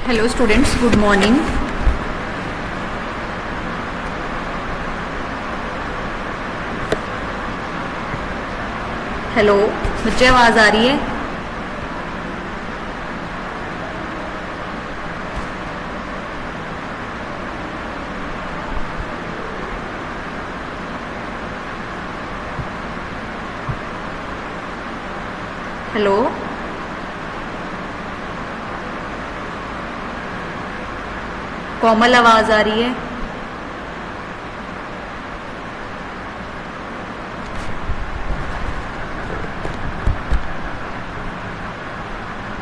Hello students, good morning. Hello बच्चे, आवाज़ आ रही है? हेलो, कोमल आवाज़ आ रही है?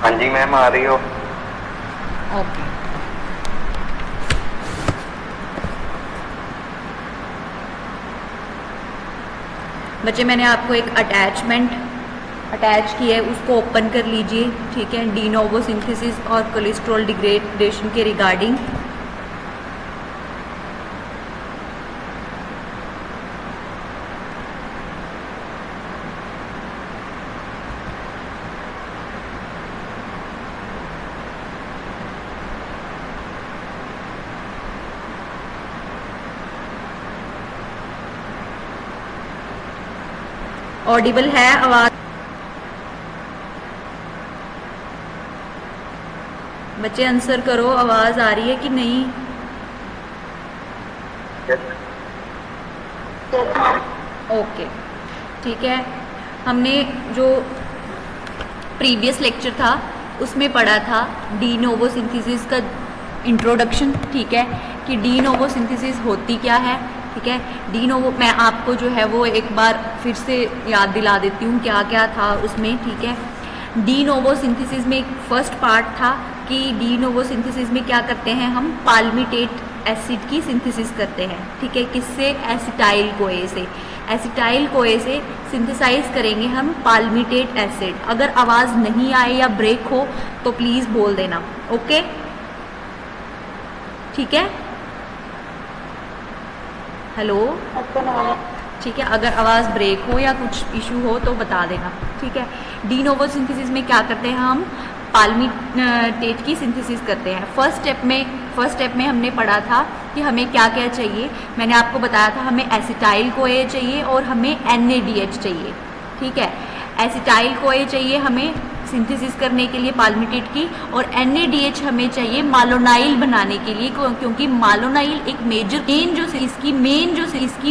हाँ जी मैम, आ रही हो? ओके। बच्चे, मैंने आपको एक अटैचमेंट अटैच की है, उसको ओपन कर लीजिए। ठीक है, डी नोवो सिंथेसिस और कोलेस्ट्रॉल डिग्रेडेशन के रिगार्डिंग। ऑडिबल है आवाज? बच्चे आंसर करो, आवाज आ रही है कि नहीं? ओके, ठीक है। हमने जो प्रीवियस लेक्चर था उसमें पढ़ा था डी नोवो सिंथेसिस का इंट्रोडक्शन। ठीक है, कि डी नोवो सिंथेसिस होती क्या है। ठीक है, डी नोवो मैं आपको जो है वो एक बार फिर से याद दिला देती हूँ क्या क्या था उसमें। ठीक है, डी नोवो सिंथेसिस में एक फर्स्ट पार्ट था कि डी नोवो सिंथेसिस में क्या करते हैं हम, पाल्मिटेट एसिड की सिंथेसिस करते हैं। ठीक है, किससे? एसिटाइल कोए से। एसिटाइल कोए से सिंथेसाइज करेंगे हम पाल्मिटेट एसिड। अगर आवाज़ नहीं आए या ब्रेक हो तो प्लीज़ बोल देना। ओके, ठीक है। हेलो, ठीक है, अगर आवाज़ ब्रेक हो या कुछ इशू हो तो बता देना। ठीक है, डी नोवो सिंथेसिस में क्या करते हैं हम, पाल्मिटेट की सिंथेसिस करते हैं। फर्स्ट स्टेप में हमने पढ़ा था कि हमें क्या क्या चाहिए। मैंने आपको बताया था हमें एसिटाइल कोए चाहिए और हमें NaDH चाहिए। ठीक है, एसिटाइल कोए चाहिए हमें सिंथेसिस करने के लिए पाल्मिटेट की, और NaDH हमें चाहिए मालोनाइल बनाने के लिए, क्योंकि मालोनाइल एक इसकी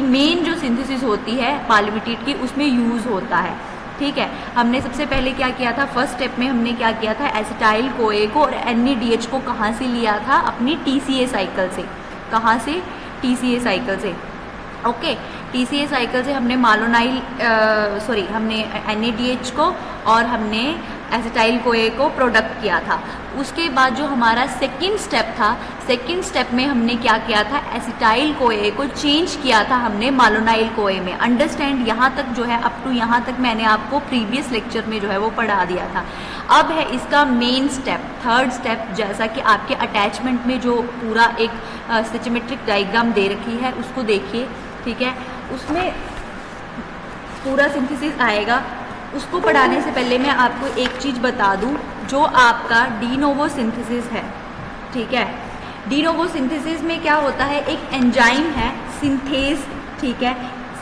मेन जो सिंथेसिस होती है पाल्मिटेट की, उसमें यूज़ होता है। ठीक है, हमने सबसे पहले क्या किया था, फर्स्ट स्टेप में हमने क्या किया था, एसिटाइल कोए को और NaDH को कहाँ से लिया था, अपनी TCA साइकिल से। कहाँ से? TCA साइकिल से। ओके, TCA साइकिल से हमने हमने NaDH को और हमने एसिटाइल कोए को प्रोडक्ट किया था। उसके बाद जो हमारा सेकंड स्टेप था, सेकंड स्टेप में हमने क्या किया था, एसिटाइल कोए को चेंज किया था हमने मालोनाइल कोए में। अंडरस्टैंड? यहाँ तक जो है, अप टू यहाँ तक मैंने आपको प्रीवियस लेक्चर में जो है वो पढ़ा दिया था। अब है इसका मेन स्टेप, थर्ड स्टेप। जैसा कि आपके अटैचमेंट में जो पूरा एक स्टिचमेट्रिक डायग्राम दे रखी है उसको देखिए। ठीक है, उसमें पूरा सिंथेसिस आएगा। उसको पढ़ाने से पहले मैं आपको एक चीज़ बता दूं, जो आपका डी नोवो सिंथेसिस है। ठीक है, डी नोवो सिंथेसिस में क्या होता है, एक एंजाइम है सिंथेज। ठीक है,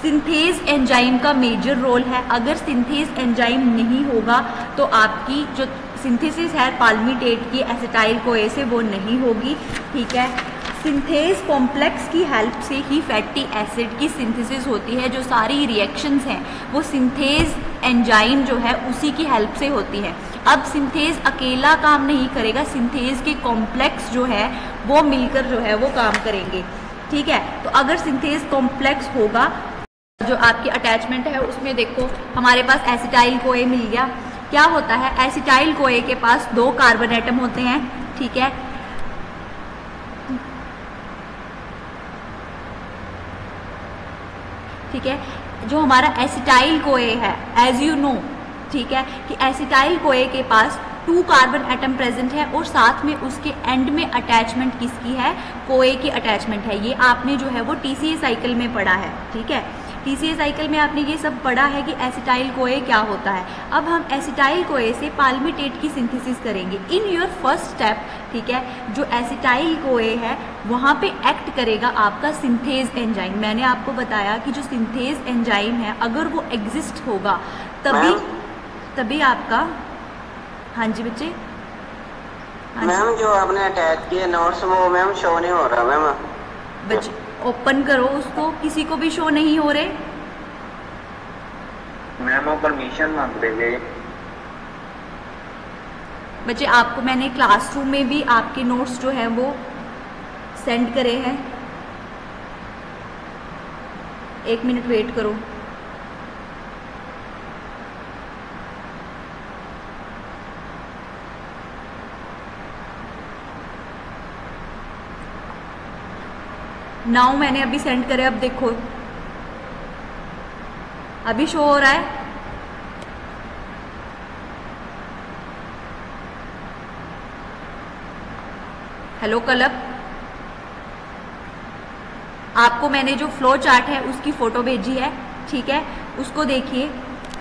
सिंथेज एंजाइम का मेजर रोल है। अगर सिंथेज एंजाइम नहीं होगा तो आपकी जो सिंथेसिस है पाल्मिटेट की एसिटाइल कोए से, वो नहीं होगी। ठीक है, सिंथेज कॉम्प्लेक्स की हेल्प से ही फैटी एसिड की सिंथेसिस होती है। जो सारी रिएक्शंस हैं वो सिंथेज एंजाइम जो है उसी की हेल्प से होती है। अब सिंथेज अकेला काम नहीं करेगा, सिंथेज के कॉम्प्लेक्स जो है वो मिलकर जो है वो काम करेंगे। ठीक है, तो अगर सिंथेज कॉम्प्लेक्स होगा, जो आपकी अटैचमेंट है उसमें देखो हमारे पास एसिटाइल कोए मिल गया। क्या होता है, एसिटाइल कोए के पास 2 कार्बन एटम होते हैं। ठीक है, ठीक है, जो हमारा एसिटाइल कोए है, एज यू नो, ठीक है, कि एसिटाइल कोए के पास 2 कार्बन एटम प्रेजेंट है और साथ में उसके एंड में अटैचमेंट किसकी है, कोए की अटैचमेंट है। ये आपने जो है वो TCA साइकिल में पढ़ा है। ठीक है, TCA साइकिल में आपने ये सब पढ़ा है कि एसिटाइल कोए क्या होता है। अब हम एसिटाइल कोए से पाल्मिटेट की सिंथेसिस करेंगे इन योर फर्स्ट स्टेप। ठीक है, जो एसिटाइल कोए है वहाँ पे एक्ट करेगा आपका सिंथेज एंजाइम। मैंने आपको बताया कि जो सिंथेज एंजाइम है अगर वो एग्जिस्ट होगा तभी आपका। हाँ जी बच्चे। मैम जो आपने अटैच किए नोट्स वो मैम शो नहीं हो रहा मैम। बच्चे ओपन करो उसको, किसी को भी शो नहीं हो रहे। मैम वो परमिशन मांग रहे थे। बच्चे आपको मैंने क्लासरूम में भी आपके नोट्स जो है वो सेंड करे हैं। 1 मिनट वेट करो। नाउ मैंने अभी सेंड करे, अब देखो अभी शो हो रहा है। हेलो कलब, आपको मैंने जो फ्लो चार्ट है उसकी फोटो भेजी है। ठीक है, उसको देखिए।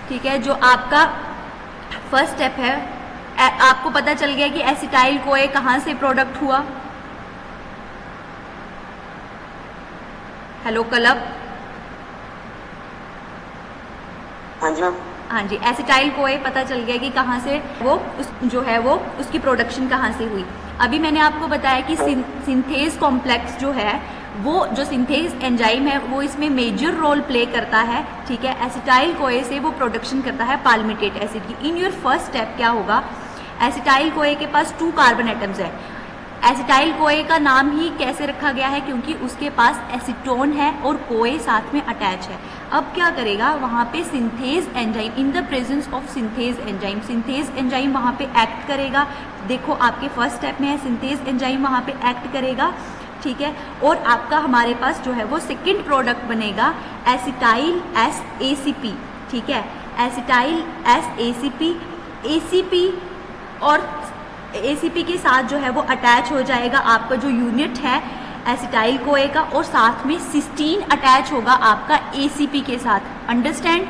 ठीक है, जो आपका फर्स्ट स्टेप है आपको पता चल गया कि एसिटाइल कोए कहाँ से प्रोडक्ट हुआ। Hello club. हाँ जी मैम। हाँ जी, एसिटाइल कोए पता चल गया कि कहाँ से वो जो है वो उसकी प्रोडक्शन कहाँ से हुई। अभी मैंने आपको बताया कि सिंथेज कॉम्प्लेक्स जो है वो जो सिंथेज एंजाइम है वो इसमें मेजर रोल प्ले करता है। ठीक है, एसिटाइल कोए से वो प्रोडक्शन करता है पाल्मिटेट एसिड की। इन योर फर्स्ट स्टेप क्या होगा, एसिटाइल कोए के पास 2 कार्बन एटम्स है। एसिटाइल कोए का नाम ही कैसे रखा गया है, क्योंकि उसके पास एसीटोन है और कोए साथ में अटैच है। अब क्या करेगा वहाँ पे synthase enzyme, in the presence of synthase enzyme वहाँ पे एक्ट करेगा। देखो आपके फर्स्ट स्टेप में है सिंथेज एंजाइम वहाँ पे एक्ट करेगा। ठीक है, और आपका हमारे पास जो है वो सेकेंड प्रोडक्ट बनेगा एसिटाइल SACP। ठीक है, एसिटाइल SACP, ACP और ACP के साथ जो है वो अटैच हो जाएगा आपका जो यूनिट है एसिटाइल कोए का, और साथ में सिस्टीन अटैच होगा आपका ACP के साथ। अंडरस्टैंड।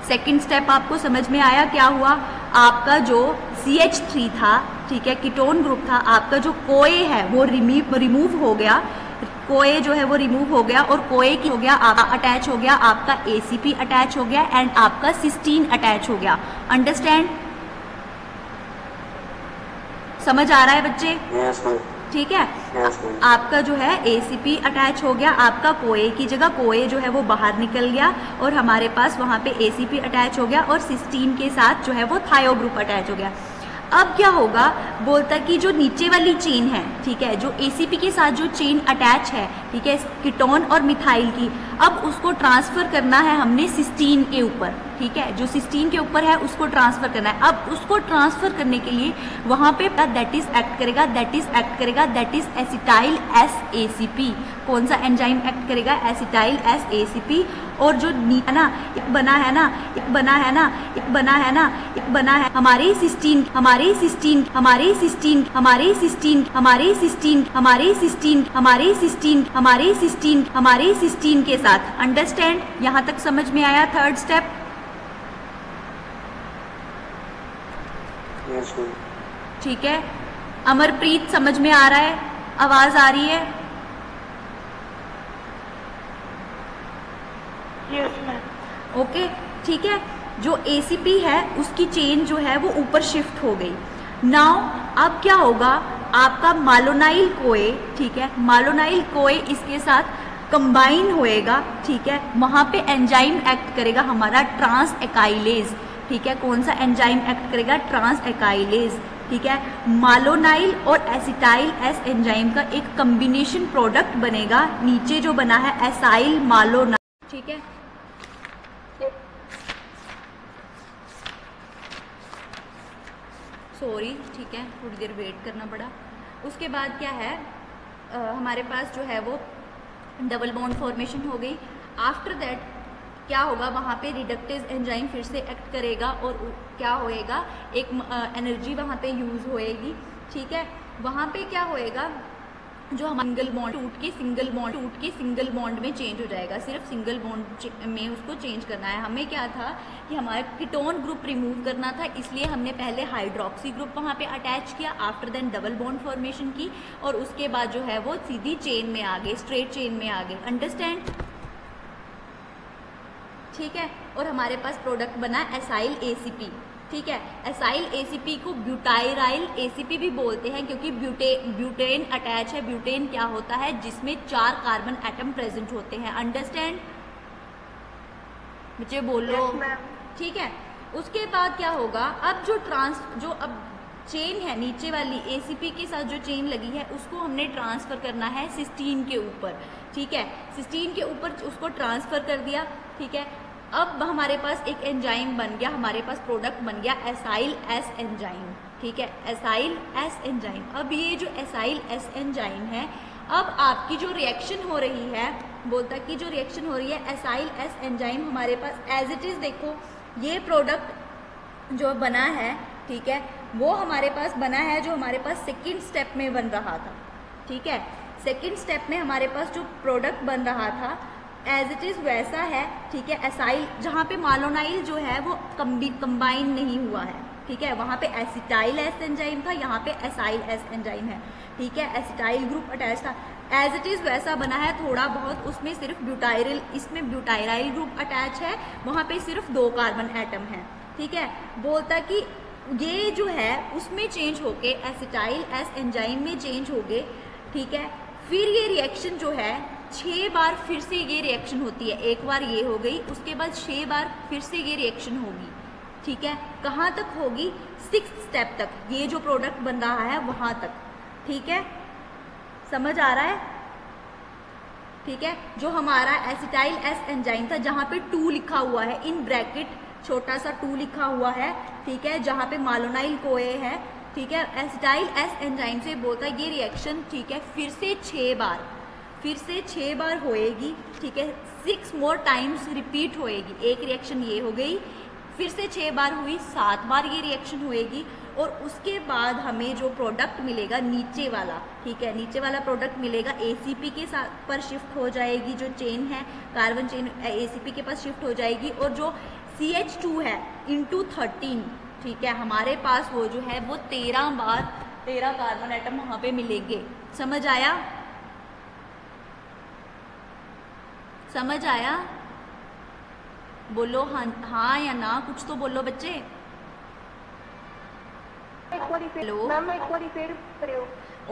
सेकंड स्टेप आपको समझ में आया क्या हुआ। आपका जो CH3 था, ठीक है, कीटोन ग्रुप था, आपका जो कोए है वो रिमूव हो गया। कोए जो है वो रिमूव हो गया और कोए की हो गया अटैच हो गया आपका ACP अटैच हो गया एंड आपका सिस्टीन अटैच हो गया। अंडरस्टैंड, समझ आ रहा है बच्चे? Yes ma'am. ठीक है, यस मैम। आपका जो है ACP अटैच हो गया, आपका कोए की जगह कोए जो है वो बाहर निकल गया और हमारे पास वहां पे ACP अटैच हो गया और सिस्टीन के साथ जो है वो थायो ग्रुप अटैच हो गया। अब क्या होगा, बोलता कि जो नीचे वाली चेन है, ठीक है, जो ACP के साथ जो चेन अटैच है, ठीक है, कीटोन और मिथाइल की, अब उसको ट्रांसफर करना है हमने सिस्टीन के ऊपर। ठीक है, जो सिस्टीन के ऊपर है उसको ट्रांसफर करना है। अब उसको ट्रांसफर करने के लिए वहां पे दैट इज एक्ट करेगा दैट इज एसिटाइल SACP। कौन सा एंजाइम एक्ट करेगा? Acetyl SACP। और जो नीचे ना एक बना है हमारी सिस्टीन के साथ। अंडरस्टैंड? यहां तक समझ में आया थर्ड स्टेप? ठीक है, अमरप्रीत समझ में आ रहा है? आवाज आ रही है? Yes ma'am. ओके, ठीक है, जो ACP है उसकी चेन जो है वो ऊपर शिफ्ट हो गई। नाउ अब क्या होगा, आपका मालोनाइल कोए, ठीक है, मालोनाइल कोए इसके साथ कंबाइन होएगा। ठीक है, वहां पे एंजाइम एक्ट करेगा हमारा ट्रांस एकाइलेज। ठीक है, कौन सा एंजाइम एक्ट करेगा? ट्रांस एकाइलेज। ठीक है, मालोनाइल और एसिटाइल S एंजाइम का एक कॉम्बिनेशन प्रोडक्ट बनेगा। नीचे जो बना है एसाइल मालोनाइल। ठीक है, सॉरी, ठीक है, थोड़ी देर वेट करना पड़ा। उसके बाद क्या है, हमारे पास जो है वो डबल बॉन्ड फॉर्मेशन हो गई। आफ्टर दैट क्या होगा, वहाँ पे रिडक्टेज एंजाइम फिर से एक्ट करेगा और क्या होएगा, एक एनर्जी वहाँ पे यूज़ होएगी। ठीक है, वहाँ पे क्या होएगा, जो हम सिंगल बॉन्ड टूट के सिंगल बॉन्ड में चेंज हो जाएगा, सिर्फ सिंगल बॉन्ड में उसको चेंज करना है। हमें क्या था कि हमारे कीटोन ग्रुप रिमूव करना था, इसलिए हमने पहले हाइड्रोक्सी ग्रुप वहाँ पे अटैच किया, after then double bond formation की, और उसके बाद जो है वो सीधी चेन में आ गए, स्ट्रेट चेन में आ गए। अंडरस्टैंड? ठीक है। और हमारे पास प्रोडक्ट बना एसाइल ACP। ठीक है, एसाइल ACP को ब्यूटाइराइल ACP भी बोलते हैं, क्योंकि ब्यूटेन अटैच है। ब्यूटेन क्या होता है? जिसमें 4 कार्बन एटम प्रेजेंट होते हैं। अंडरस्टैंड बच्चे? बोलो। ठीक है। उसके बाद क्या होगा? अब जो अब चेन है नीचे वाली ACP के साथ जो चेन लगी है, उसको हमने ट्रांसफर करना है सिस्टीन के ऊपर। ठीक है, सिस्टीन के ऊपर उसको ट्रांसफर कर दिया। ठीक है, अब हमारे पास एक एंजाइम बन गया, हमारे पास प्रोडक्ट बन गया एसाइल S एंजाइम। ठीक है, एसाइल S एंजाइम। अब ये जो एसाइल S एंजाइम है, अब आपकी जो रिएक्शन हो रही है, बोलता कि जो रिएक्शन हो रही है एसाइल S एंजाइम हमारे पास एज इट इज, देखो ये प्रोडक्ट जो बना है, ठीक है, वो हमारे पास बना है जो हमारे पास सेकेंड स्टेप में बन रहा था। ठीक है, सेकेंड स्टेप में हमारे पास जो प्रोडक्ट बन रहा था एज इट इज वैसा है। ठीक है, एसाइल जहाँ पे मालोनाइल जो है वो कंबाइन नहीं हुआ है। ठीक है, वहाँ पे एसिटाइल S एंजाइम था, यहाँ पे एसाइल S एंजाइम है। ठीक है, एसिटाइल ग्रुप अटैच था, एज इट इज वैसा बना है थोड़ा बहुत, उसमें सिर्फ ब्यूटाइरिल, इसमें ब्यूटाइराइल ग्रुप अटैच है, वहाँ पे सिर्फ 2 कार्बन एटम है। ठीक है, बोलता कि ये जो है उसमें चेंज होके एसिटाइल S एंजाइम में चेंज हो गए। ठीक है, फिर ये रिएक्शन जो है 6 बार फिर से ये रिएक्शन होती है। एक बार ये हो गई, उसके बाद 6 बार फिर से ये रिएक्शन होगी। ठीक है, कहाँ तक होगी? 6th स्टेप तक, ये जो प्रोडक्ट बन रहा है वहाँ तक। ठीक है, समझ आ रहा है? ठीक है, जो हमारा एसिटाइल S एंजाइम था, जहाँ पे 2 लिखा हुआ है, इन ब्रैकेट छोटा सा 2 लिखा हुआ है। ठीक है, जहाँ पे मालोनाइल कोए है। ठीक है, एसिटाइल S एंजाइम से बोलता है ये रिएक्शन, ठीक है, फिर से 6 बार होएगी। ठीक है, 6 मोर टाइम्स रिपीट होएगी। एक रिएक्शन ये हो गई, फिर से 6 बार हुई, 7 बार ये रिएक्शन होएगी, और उसके बाद हमें जो प्रोडक्ट मिलेगा नीचे वाला, ठीक है, नीचे वाला प्रोडक्ट मिलेगा ACP के साथ पर शिफ्ट हो जाएगी, जो चेन है कार्बन चेन ACP के पास शिफ्ट हो जाएगी, और जो CH2 है इंटू 13, ठीक है, हमारे पास वो जो है वो 13 कार्बन एटम वहाँ पे मिलेंगे। समझ आया? समझ आया? बोलो हाँ या ना, कुछ तो बोलो बच्चे। हेलो मैम एक बार रिपीट करियो।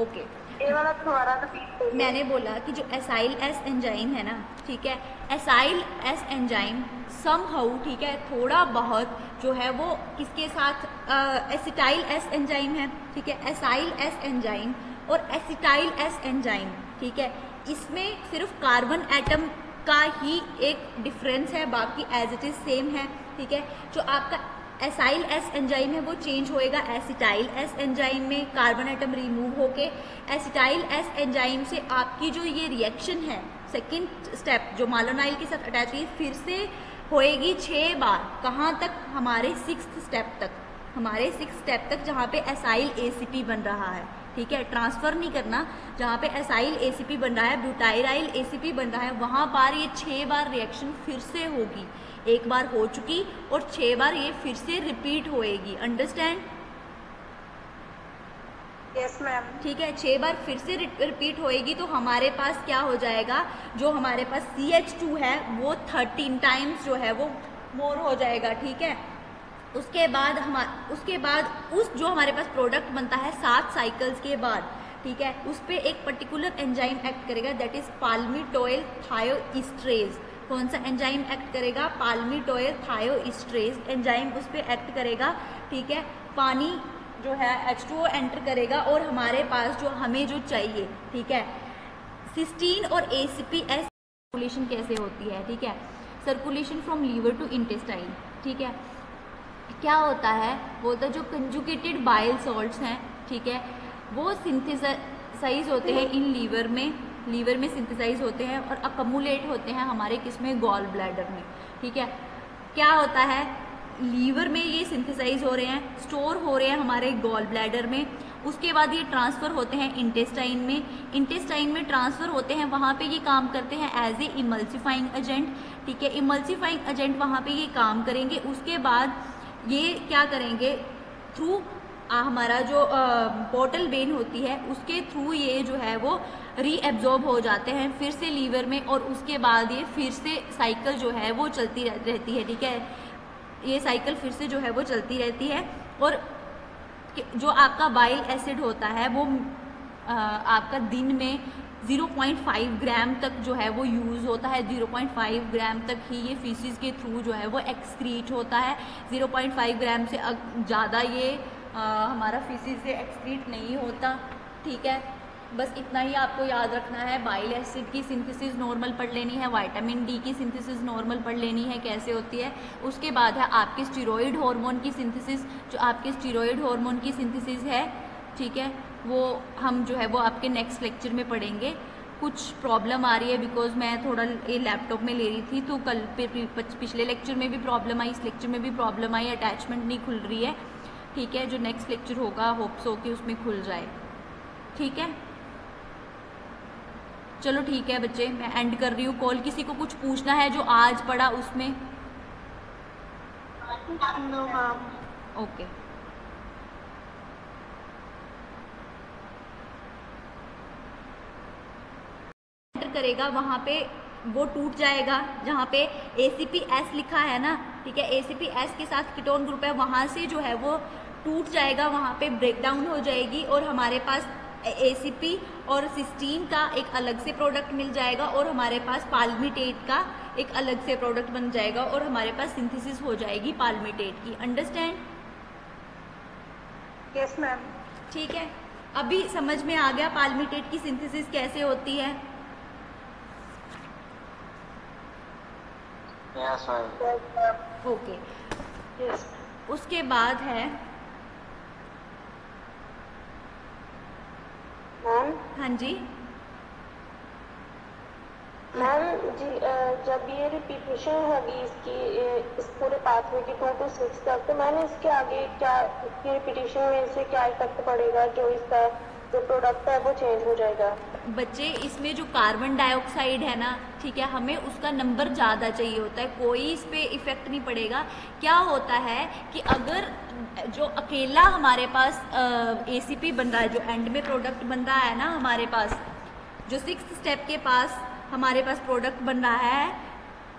ओके, ये वाला दोबारा रिपीट। मैंने बोला कि जो एसाइल S एंजाइम है ना, ठीक है, एसाइल S एंजाइम समहाउ, ठीक है, थोड़ा बहुत जो है वो किसके साथ, एसिटाइल S एंजाइम है। ठीक है, एसाइल S एंजाइम और एसिटाइल S एंजाइम, ठीक है, इसमें सिर्फ कार्बन एटम का ही एक डिफरेंस है, बाकी एज इट इज सेम है। ठीक है, जो आपका एसाइल S एंजाइम है वो चेंज होएगा एसिटाइल S एंजाइम में, कार्बन एटम रिमूव होके एसिटाइल S एंजाइम से आपकी जो ये रिएक्शन है सेकेंड स्टेप जो मालोनाइल के साथ अटैच हुई, फिर से होएगी 6 बार। कहाँ तक? हमारे 6th स्टेप तक, हमारे 6th स्टेप तक, जहाँ पे एसाइल ACP बन रहा है। ठीक है, ट्रांसफर नहीं करना, जहाँ पे एसाइल ACP बन रहा है, ब्यूटाइराइल ACP बन रहा है, वहाँ पर ये 6 बार रिएक्शन फिर से होगी। एक बार हो चुकी और 6 बार ये फिर से रिपीट होएगी। अंडरस्टैंड? Yes ma'am. ठीक है, 6 बार फिर से रिपीट होएगी, तो हमारे पास क्या हो जाएगा, जो हमारे पास CH2 है वो 13 टाइम्स जो है वो मोर हो जाएगा। ठीक है, उसके बाद उस जो हमारे पास प्रोडक्ट बनता है 7 साइकिल्स के बाद, ठीक है, उस पर एक पर्टिकुलर एंजाइम एक्ट करेगा, दैट इज पाल्मिटोइल थायोइस्ट्रेज। कौन सा एंजाइम एक्ट करेगा? पाल्मिटोइल थायोइस्ट्रेज एंजाइम उस पर एक्ट करेगा। ठीक है, पानी जो है H2O एंटर करेगा, और हमारे पास जो हमें जो चाहिए, ठीक है, सिस्टीन और ACP-S सर्कुलेशन कैसे होती है? ठीक है, circulation from liver to intestine. ठीक है, क्या होता है, बोलता है जो कंजुगेटेड बाइल सॉल्ट्स हैं, ठीक है, वो सिंथेसाइज होते हैं इन लीवर में सिंथेसाइज होते हैं और अकमुलेट होते हैं हमारे किसमें? गॉल ब्लैडर में। ठीक है, क्या होता है, लीवर में ये सिंथेसाइज हो रहे हैं, स्टोर हो रहे हैं हमारे गॉल ब्लैडर में, उसके बाद ये ट्रांसफ़र होते हैं इंटेस्टाइन में ट्रांसफ़र होते हैं, वहाँ पे ये काम करते हैं एज ए इमल्सिफाइंग एजेंट, ठीक है। इमल्सिफाइंग एजेंट वहाँ पे ये काम करेंगे। उसके बाद ये क्या करेंगे, थ्रू हमारा जो पोर्टल वेन होती है उसके थ्रू ये जो है वो रीएब्जॉर्ब हो जाते हैं फिर से लीवर में, और उसके बाद ये फिर से साइकिल जो है वो चलती रहती है, ठीक है। ये साइकिल फिर से जो है वो चलती रहती है, और जो आपका बाइल एसिड होता है वो आपका दिन में 0.5 ग्राम तक जो है वो यूज़ होता है। 0.5 ग्राम तक ही ये फीसिस के थ्रू जो है वो एक्सक्रीट होता है। 0.5 ग्राम से ज़्यादा ये हमारा फीसिस से एक्सक्रीट नहीं होता, ठीक है। बस इतना ही आपको याद रखना है। बाइल एसिड की सिंथेसिस नॉर्मल पढ़ लेनी है, विटामिन डी की सिंथेसिस नॉर्मल पढ़ लेनी है कैसे होती है। उसके बाद है आपके स्टीरॉयड हार्मोन की सिंथेसिस, जो आपके स्टीरॉयड हार्मोन की सिंथेसिस है, ठीक है, वो हम जो है वो आपके नेक्स्ट लेक्चर में पढ़ेंगे। कुछ प्रॉब्लम आ रही है बिकॉज मैं थोड़ा ये लैपटॉप में ले रही थी, तो कल पिछले लेक्चर में भी प्रॉब्लम आई, इस लेक्चर में भी प्रॉब्लम आई, अटैचमेंट नहीं खुल रही है, ठीक है। जो नेक्स्ट लेक्चर होगा होप्स हो कि उसमें खुल जाए, ठीक है। चलो ठीक है बच्चे, मैं एंड कर रही हूँ कॉल। किसी को कुछ पूछना है जो आज पढ़ा उसमें? No ma'am. ओके, करेगा वहाँ पे वो टूट जाएगा जहाँ पे ACPS लिखा है ना, ठीक है। ACPS के साथ कीटोन ग्रुप है, वहाँ से जो है वो टूट जाएगा, वहाँ पे ब्रेक डाउन हो जाएगी, और हमारे पास ACP और सिस्टीन का एक अलग से प्रोडक्ट मिल जाएगा, और हमारे पास पाल्मिटेट का एक अलग से प्रोडक्ट बन जाएगा, और हमारे पास सिंथेसिस हो जाएगी पाल्मिटेट की। अंडरस्टैंड? Yes ma'am. ठीक है, अभी समझ में आ गया पाल्मिटेट की सिंथेसिस कैसे होती है? Yes ma'am. ओके, यस उसके बाद है मैम। हाँ जी, मैम जी, जब ये रिपीटेशन होगी इसकी इस पूरे पाथवे की 2 to 6 तक, तो मैंने इसके आगे क्या, इसकी रिपीटेशन में इससे क्या इफेक्ट पड़ेगा, जो इसका जो प्रोडक्ट है वो चेंज हो जाएगा? बच्चे इसमें जो कार्बन डाइऑक्साइड है ना, ठीक है, हमें उसका नंबर ज़्यादा चाहिए होता है, कोई इस पे इफेक्ट नहीं पड़ेगा। क्या होता है कि अगर जो अकेला हमारे पास ACP बन रहा है, जो एंड में प्रोडक्ट बन रहा है ना हमारे पास, जो 6th स्टेप के पास हमारे पास प्रोडक्ट बन रहा है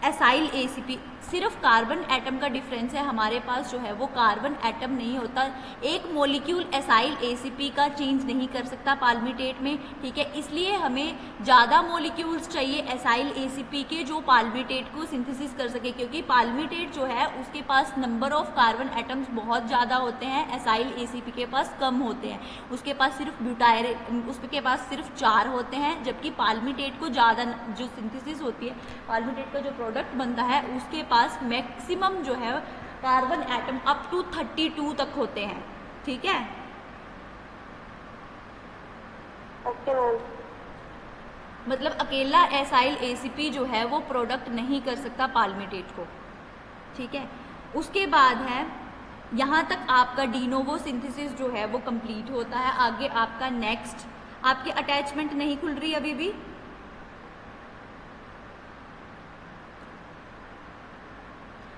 एसाइल ACP, सिर्फ कार्बन एटम का डिफरेंस है, हमारे पास जो है वो कार्बन एटम नहीं होता। एक मॉलिक्यूल एसाइल ACP का चेंज नहीं कर सकता पाल्मिटेट में, ठीक है। इसलिए हमें ज़्यादा मॉलिक्यूल्स चाहिए एसाइल ACP के जो पाल्मिटेट को सिंथेसिस कर सके, क्योंकि पाल्मिटेट जो है उसके पास नंबर ऑफ कार्बन एटम्स बहुत ज़्यादा होते हैं, एसाइल ACP के पास कम होते हैं, उसके पास उसके पास सिर्फ 4 होते हैं, जबकि पाल्मिटेट को ज़्यादा, जो सिंथेसिस होती है पाल्मिटेट का जो प्रोडक्ट बनता है उसके पास मैक्सिमम जो है कार्बन एटम अप टू 32 तक होते हैं, ठीक है। Okay ma'am. मतलब अकेला एसाइल ACP जो है वो प्रोडक्ट नहीं कर सकता पाल्मिटेट को, ठीक है। उसके बाद है, यहाँ तक आपका डीनोवो सिंथेसिस जो है वो कंप्लीट होता है। आगे आपका नेक्स्ट, आपकी अटैचमेंट नहीं खुल रही अभी भी?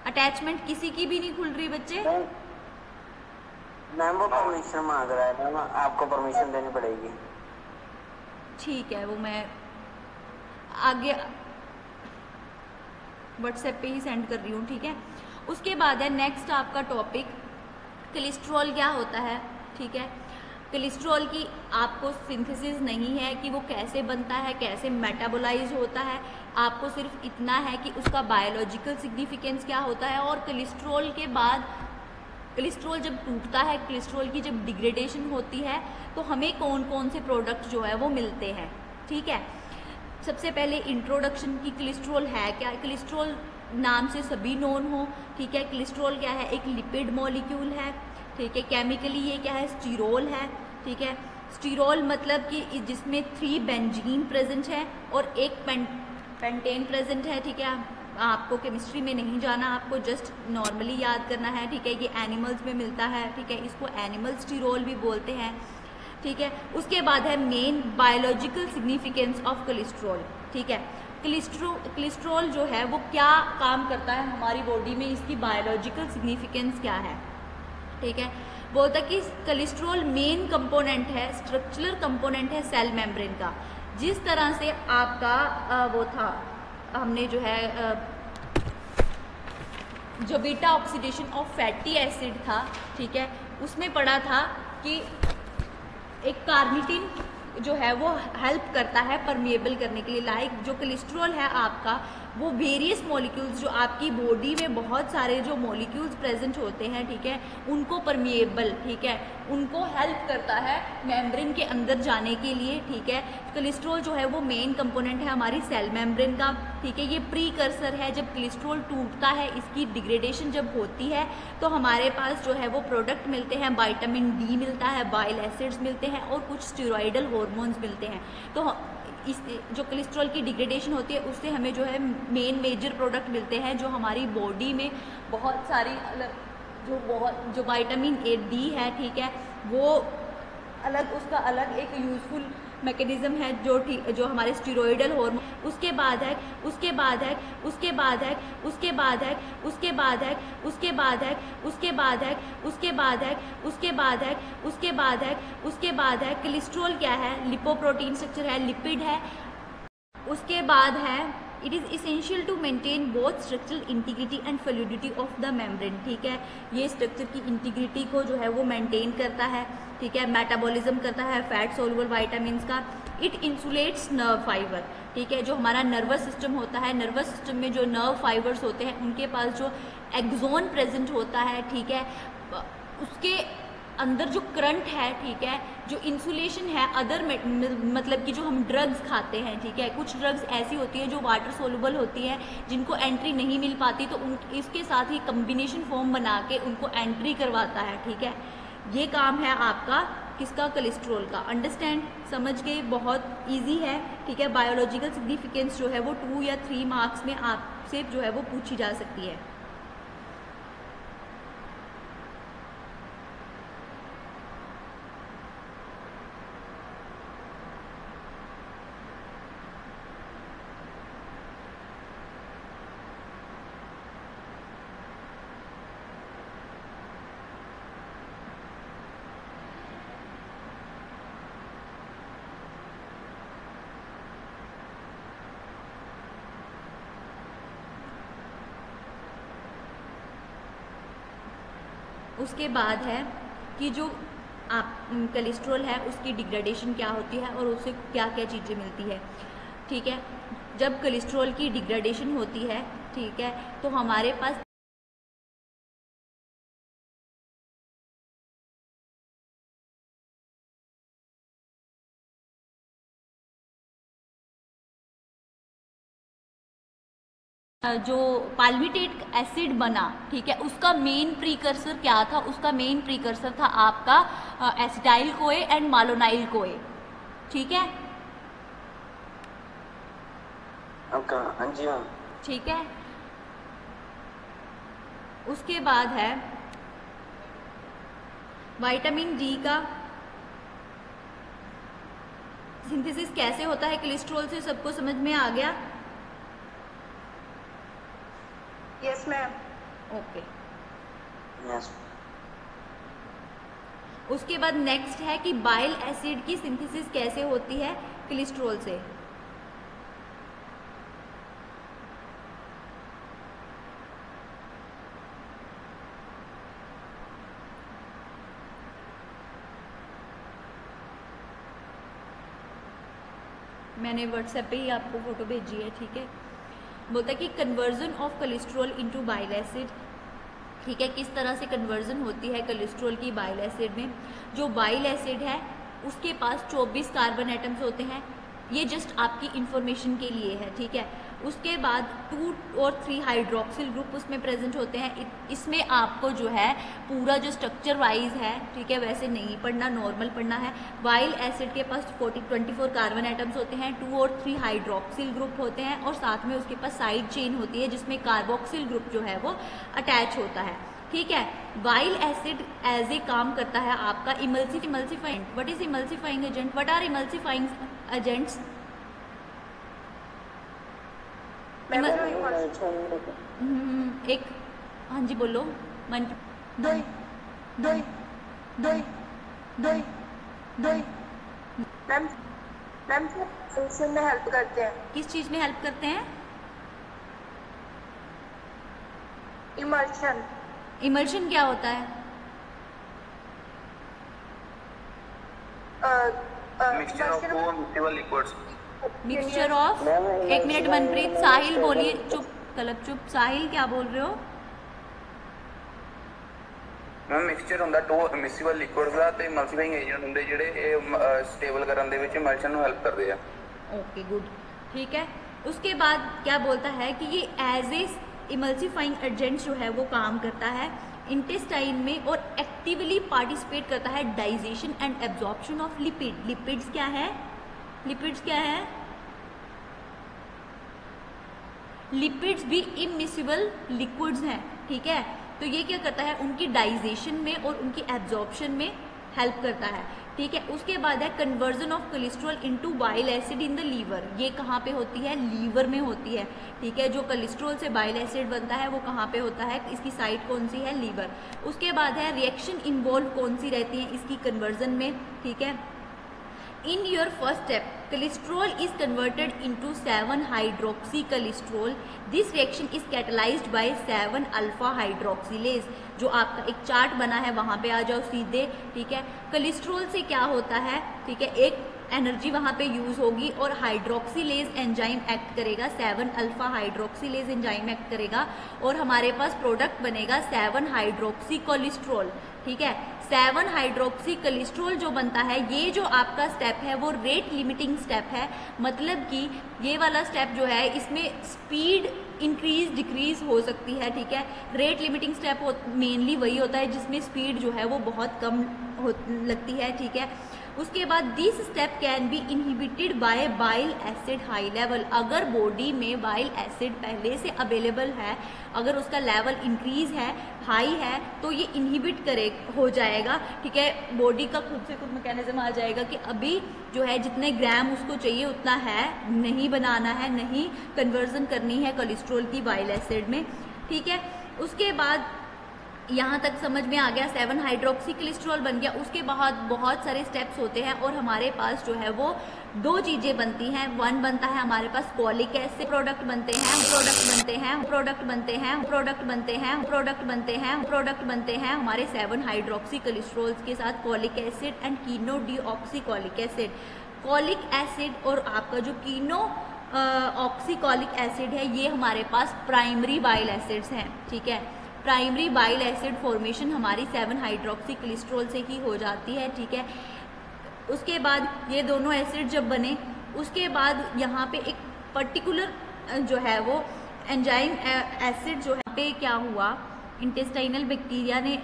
अटैचमेंट किसी की भी नहीं खुल रही बच्चे? मैम वो परमिशन मांग रहा है, मैम आपको परमिशन देनी पड़ेगी। ठीक है, वो मैं आगे व्हाट्सएप पे ही सेंड कर रही हूँ, ठीक है। उसके बाद है नेक्स्ट आपका टॉपिक कोलेस्ट्रॉल क्या होता है, ठीक है। कोलेस्ट्रॉल की आपको सिंथेसिस नहीं है कि वो कैसे बनता है, कैसे मेटाबोलाइज होता है, आपको सिर्फ इतना है कि उसका बायोलॉजिकल सिग्निफिकेंस क्या होता है। और कोलेस्ट्रॉल के बाद, कोलेस्ट्रॉल जब टूटता है, कोलेस्ट्रॉल की जब डिग्रेडेशन होती है, तो हमें कौन कौन से प्रोडक्ट जो है वो मिलते हैं, ठीक है। सबसे पहले इंट्रोडक्शन की, कोलेस्ट्रॉल है क्या? कोलेस्ट्रॉल नाम से सभी नोन हो, ठीक है। कोलेस्ट्रॉल क्या है? एक लिपिड मॉलिक्यूल है, ठीक है। केमिकली ये क्या है? स्टीरोल है, ठीक है। स्टीरोल मतलब कि जिसमें 3 बेंजीन प्रेजेंट है और एक पेंटेन प्रेजेंट है, ठीक है। आपको केमिस्ट्री में नहीं जाना, आपको जस्ट नॉर्मली याद करना है, ठीक है। ये एनिमल्स में मिलता है, ठीक है। इसको एनिमल स्टीरोल भी बोलते हैं। ठीक है। उसके बाद है main biological significance of cholesterol, ठीक है। कोलेस्ट्रॉल जो है वो क्या काम करता है हमारी बॉडी में, इसकी बायोलॉजिकल सिग्निफिकेंस क्या है, ठीक है। बोलता कि कोलेस्ट्रॉल मेन कंपोनेंट है, स्ट्रक्चरल कंपोनेंट है सेल मेम्ब्रेन का। जिस तरह से आपका वो था, हमने जो है जो beta oxidation of fatty acid था, ठीक है, उसमें पढ़ा था कि एक कार्निटिन जो है वो हेल्प करता है परमिएबल करने के लिए। लाइक जो कोलेस्ट्रॉल है आपका, वो वेरियस मॉलिक्यूल्स जो आपकी बॉडी में बहुत सारे जो मॉलिक्यूल्स प्रेजेंट होते हैं, ठीक है, उनको परमिएबल, ठीक है, उनको हेल्प करता है मेम्ब्रेन के अंदर जाने के लिए, ठीक है। कोलेस्ट्रॉल जो है वो मेन कंपोनेंट है हमारी सेल मेम्ब्रेन का, ठीक है। ये प्रीकर्सर है, जब कोलेस्ट्रॉल टूटता है, इसकी डिग्रेडेशन जब होती है तो हमारे पास जो है वो प्रोडक्ट मिलते हैं, विटामिन डी मिलता है, बाइल एसिड्स मिलते हैं और कुछ स्टेरॉइडल हार्मोन्स मिलते हैं। तो इस जो कोलेस्ट्रॉल की डिग्रेडेशन होती है उससे हमें जो है मेजर प्रोडक्ट मिलते हैं, जो हमारी बॉडी में बहुत सारी जो विटामिन ए डी है, ठीक है, वो अलग, उसका अलग एक यूजफुल मैकेनिज्म है जो हमारे स्टेरॉइडल हार्मोन। उसके बाद है कोलेस्ट्रॉल क्या है, लिपोप्रोटीन स्ट्रक्चर है, लिपिड है। उसके बाद है it is essential to maintain both structural integrity and fluidity of the membrane, ठीक है। ये स्ट्रक्चर की इंटीग्रिटी को जो है वो मेंटेन करता है, ठीक है, मेटाबॉलिज्म करता है फैट सोल्युबल विटामिन्स का। इट इंसुलेट्स नर्व फाइबर, ठीक है, जो हमारा नर्वस सिस्टम होता है, नर्वस सिस्टम में जो नर्व फाइबर्स होते हैं उनके पास जो एक्सोन प्रेजेंट होता है, ठीक है, उसके अंदर जो करंट है, ठीक है, जो इंसुलेशन है अदर मतलब कि जो हम ड्रग्स खाते हैं, ठीक है, कुछ ड्रग्स ऐसी होती है जो वाटर सोल्युबल होती है, जिनको एंट्री नहीं मिल पाती, तो इसके साथ ही कम्बिनेशन फॉर्म बना के उनको एंट्री करवाता है, ठीक है। ये काम है आपका किसका, कोलेस्ट्रॉल का। अंडरस्टैंड, समझ गए, बहुत इजी है, ठीक है। बायोलॉजिकल सिग्निफिकेंस जो है वो 2 या 3 मार्क्स में आपसे जो है वो पूछी जा सकती है। उसके बाद है कि जो आप कोलेस्ट्रॉल है उसकी डिग्रेडेशन क्या होती है और उससे क्या क्या चीज़ें मिलती है, ठीक है। जब कोलेस्ट्रॉल की डिग्रेडेशन होती है, ठीक है, तो हमारे पास जो पाल्मिटेट एसिड बना, ठीक है, उसका मेन प्रीकर्सर क्या था, उसका मेन प्रीकर्सर था आपका एसिटाइल कोए एंड मालोनाइल कोए, ठीक है। हाँ जी मैम, ठीक है। उसके बाद है विटामिन डी का सिंथेसिस कैसे होता है कोलेस्ट्रॉल से, सबको समझ में आ गया? Yes ma'am. ओके। यस। उसके बाद नेक्स्ट है कि बाइल एसिड की सिंथेसिस कैसे होती है कोलेस्ट्रॉल से। मैंने व्हाट्सएप पे ही आपको फोटो भेजी है, ठीक है। बोलता है कि conversion of cholesterol into bile acid, ठीक है, किस तरह से कन्वर्जन होती है कोलेस्ट्रॉल की बाइल एसिड में। जो बाइल एसिड है उसके पास 24 कार्बन एटम्स होते हैं, ये जस्ट आपकी इंफॉर्मेशन के लिए है, ठीक है। उसके बाद 2 और 3 हाइड्रोक्सिल ग्रुप उसमें प्रेजेंट होते हैं। इसमें आपको जो है पूरा जो स्ट्रक्चर वाइज है, ठीक है, वैसे नहीं पढ़ना, नॉर्मल पढ़ना है। बाइल एसिड के पास 24 कार्बन एटम्स होते हैं, 2 और 3 हाइड्रोक्सिल ग्रुप होते हैं और साथ में उसके पास साइड चेन होती है जिसमें कार्बोक्सिल ग्रुप जो है वो अटैच होता है। ठीक है। बाइल एसिड एज ए काम करता है आपका emulsifying. What is emulsifying agent? What are emulsifying agents? एक, हाँ जी बोलो। मन दही दही दही दही दही मैम फंक्शन में हेल्प करते हैं। किस चीज में हेल्प करते हैं? इमर्शन। इमल्शन क्या होता है? Mixture of four miscible liquids. Mixture of, एक मिनट मनप्रीत, साहिल बोलिए। चुप कलब चुप। साहिल क्या बोल रहे हो? ਮੈਮ ਮਿਕਸਚਰ ਹੁੰਦਾ ਟੂ ਮਿਕਸਿਬਲ ਲਿਕੁਇਡਸ ਦਾ ਤੇ ਇਮਲਸੀਫਾਈਂਗ ਏਜੰਟ ਹੁੰਦੇ ਜਿਹੜੇ ਇਹ ਸਟੇਬਲ ਕਰਨ ਦੇ ਵਿੱਚ ਇਮਲਸ਼ਨ ਨੂੰ ਹੈਲਪ ਕਰਦੇ ਆ। ओके गुड, ठीक है। उसके बाद क्या बोलता है कि ये एज ए इमल्सिफाइंग एजेंट जो है वो काम करता है इंटेस्टाइन में और एक्टिवली पार्टिसिपेट करता है digestion and absorption of lipid. Lipids क्या है? लिपिड्स क्या है? लिपिड्स भी इमिसिबल लिक्विड्स हैं, ठीक है। तो ये क्या करता है? उनकी डाइजेशन में और उनकी एब्जॉर्प्शन में हेल्प करता है, ठीक है। उसके बाद है conversion of cholesterol into bile acid in the liver. ये कहाँ पे होती है? लीवर में होती है, ठीक है। जो कोलेस्ट्रॉल से बाइल एसिड बनता है वो कहाँ पे होता है? इसकी साइट कौन सी है? लीवर। उसके बाद है रिएक्शन इन्वॉल्व कौन सी रहती है इसकी कन्वर्जन में, ठीक है। In your first step, cholesterol is converted into 7-hydroxycholesterol. This reaction is catalyzed by 7-alpha hydroxylase। जो आपका एक चार्ट बना है वहाँ पे आ जाओ सीधे, ठीक है। कोलेस्ट्रॉल से क्या होता है, ठीक है, एक एनर्जी वहाँ पे यूज होगी और हाइड्रोक्सीलेज एंजाइम एक्ट करेगा, 7-अल्फा हाइड्रोक्सीलेज एंजाइम एक्ट करेगा और हमारे पास प्रोडक्ट बनेगा 7-हाइड्रोक्सीकोलेस्ट्रॉल, ठीक है। 7-हाइड्रोक्सीकोलेस्ट्रॉल जो बनता है, ये जो आपका स्टेप है वो रेट लिमिटिंग स्टेप है। मतलब कि ये वाला स्टेप जो है इसमें स्पीड इंक्रीज डिक्रीज हो सकती है, ठीक है। रेट लिमिटिंग स्टेप मेनली वही होता है जिसमें स्पीड जो है वो बहुत कम लगती है, ठीक है। उसके बाद this step can be inhibited by bile acid high level. अगर बॉडी में बाइल एसिड पहले से अवेलेबल है, अगर उसका लेवल इंक्रीज है, हाई है, तो ये इनहिबिट हो जाएगा, ठीक है। बॉडी का खुद से खुद मैकेनिज्म आ जाएगा कि अभी जो है जितने ग्राम उसको चाहिए उतना है, नहीं बनाना है, नहीं कन्वर्जन करनी है कोलेस्ट्रॉल की बाइल एसिड में, ठीक है। उसके बाद यहाँ तक समझ में आ गया, 7-हाइड्रोक्सीकोलेस्ट्रॉल बन गया। उसके बाद बहुत सारे स्टेप्स होते हैं और हमारे पास जो है वो दो चीज़ें बनती हैं। वन बनता है हमारे पास कॉलिक एसिड, प्रोडक्ट बनते हैं, प्रोडक्ट बनते हैं, प्रोडक्ट बनते हैं, प्रोडक्ट बनते हैं, प्रोडक्ट बनते हैं, प्रोडक्ट बनते हैं हमारे 7-हाइड्रोक्सीकोलेस्ट्रॉल के साथ cholic acid and chenodeoxycholic acid. Cholic acid और आपका जो कीनो ऑक्सीकॉलिक एसिड है ये हमारे पास प्राइमरी बाइल एसिड्स हैं, ठीक है। प्राइमरी बाइल एसिड फॉर्मेशन हमारी 7-हाइड्रोक्सीकोलेस्ट्रॉल से ही हो जाती है, ठीक है। उसके बाद ये दोनों एसिड जब बने उसके बाद यहाँ पे एक पर्टिकुलर जो है वो एंजाइम एसिड जो है पे क्या हुआ, इंटेस्टाइनल बैक्टीरिया ने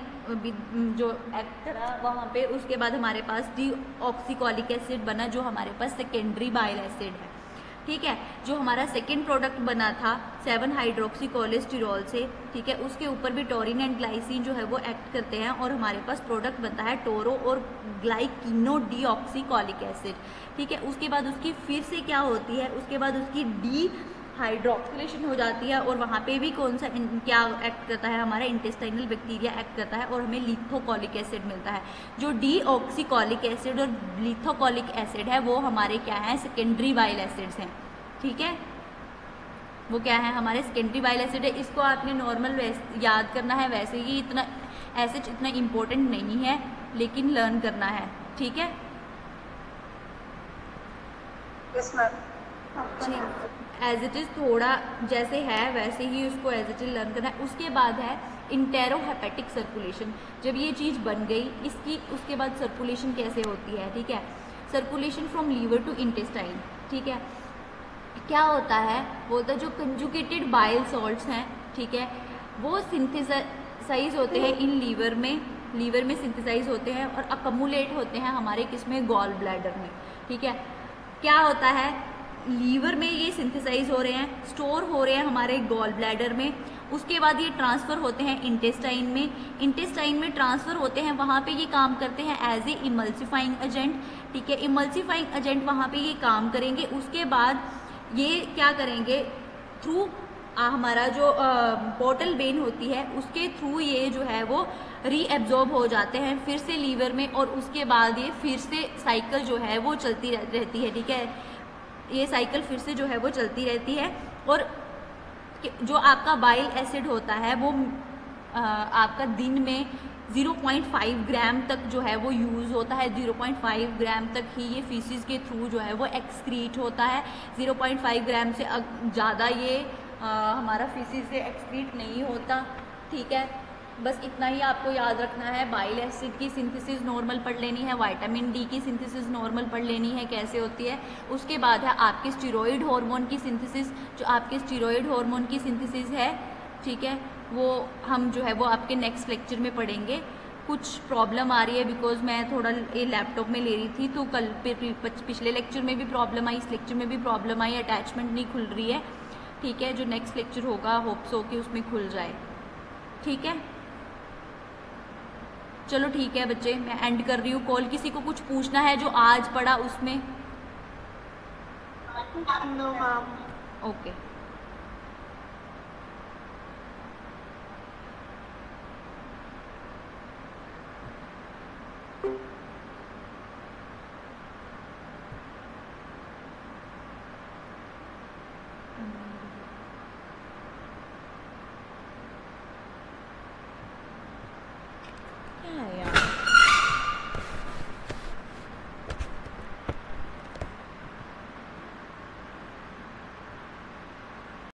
जो एक्ट करा वहाँ पे। उसके बाद हमारे पास डीऑक्सीकॉलिक एसिड बना जो हमारे पास सेकेंडरी बाइल एसिड है, ठीक है। जो हमारा सेकेंड प्रोडक्ट बना था 7-हाइड्रोक्सीकोलेस्टेरॉल से, ठीक है, उसके ऊपर भी टोरिन एंड ग्लाइसिन जो है वो एक्ट करते हैं और हमारे पास प्रोडक्ट बनता है टोरो और ग्लाइकिनो डीऑक्सीकॉलिक एसिड, ठीक है। उसके बाद उसकी फिर से क्या होती है, उसके बाद उसकी डी हाइड्रोक्सिलेशन हो जाती है और वहाँ पे भी कौन सा क्या एक्ट करता है, हमारा इंटेस्टाइनल बैक्टीरिया एक्ट करता है और हमें लिथोकॉलिक एसिड मिलता है। जो डीऑक्सीकॉलिक एसिड और लिथोकॉलिक एसिड है वो हमारे क्या है, सेकेंडरी बाइल एसिड्स हैं, ठीक है। वो क्या है, हमारे सेकेंडरी बाइल एसिड है। इसको आपने नॉर्मल याद करना है, वैसे ही इतना ऐसे इतना इम्पोर्टेंट नहीं है लेकिन लर्न करना है, ठीक है। Yes ma'am. As it is थोड़ा जैसे है वैसे ही उसको एज इट इज लर्न करना है। उसके बाद है इंटेरोहेपेटिक सर्कुलेशन। जब ये चीज़ बन गई इसकी, उसके बाद सर्कुलेशन कैसे होती है, ठीक है। Circulation from liver to intestine, ठीक है। क्या होता है, बोलता है जो कंजुगेटेड बाइल सॉल्ट्स हैं, ठीक है, वो सिंथेसाइज होते हैं इन लीवर में सिंथेसाइज होते हैं और अकमुलेट होते हैं हमारे किसमें, गॉल ब्लैडर में, ठीक है। क्या होता है, लीवर में ये सिंथेसाइज हो रहे हैं, स्टोर हो रहे हैं हमारे गॉल ब्लैडर में। उसके बाद ये ट्रांसफ़र होते हैं इंटेस्टाइन में। इंटेस्टाइन में ट्रांसफ़र होते हैं, वहाँ पे ये काम करते हैं एज ए इमल्सिफाइंग एजेंट। ठीक है, इमल्सिफाइंग एजेंट वहाँ पे ये काम करेंगे। उसके बाद ये क्या करेंगे, थ्रू हमारा जो पोर्टल वेन होती है उसके थ्रू ये जो है वो रीएब्जॉर्ब हो जाते हैं फिर से लीवर में, और उसके बाद ये फिर से साइकिल जो है वो चलती रहती है। ठीक है, ये साइकिल फिर से जो है वो चलती रहती है। और जो आपका बाइल एसिड होता है वो आपका दिन में 0.5 ग्राम तक जो है वो यूज़ होता है। 0.5 ग्राम तक ही ये फीसिस के थ्रू जो है वो एक्सक्रीट होता है। 0.5 ग्राम से ज़्यादा ये हमारा फीसिस से एक्सक्रीट नहीं होता। ठीक है, बस इतना ही आपको याद रखना है। बाइल एसिड की सिंथेसिस नॉर्मल पढ़ लेनी है, विटामिन डी की सिंथेसिस नॉर्मल पढ़ लेनी है कैसे होती है। उसके बाद है आपके स्टीरॉयड हार्मोन की सिंथेसिस। जो आपके स्टीरॉयड हार्मोन की सिंथेसिस है, ठीक है, वो हम जो है वो आपके नेक्स्ट लेक्चर में पढ़ेंगे। कुछ प्रॉब्लम आ रही है बिकॉज मैं थोड़ा ये लैपटॉप में ले रही थी, तो कल पिछले लेक्चर में भी प्रॉब्लम आई, इस लेक्चर में भी प्रॉब्लम आई, अटैचमेंट नहीं खुल रही है। ठीक है, जो नेक्स्ट लेक्चर होगा होप्स हो कि उसमें खुल जाए। ठीक है, चलो ठीक है बच्चे, मैं एंड कर रही हूँ कॉल। किसी को कुछ पूछना है जो आज पढ़ा उसमें? No ma'am. ओके, क्या है यार।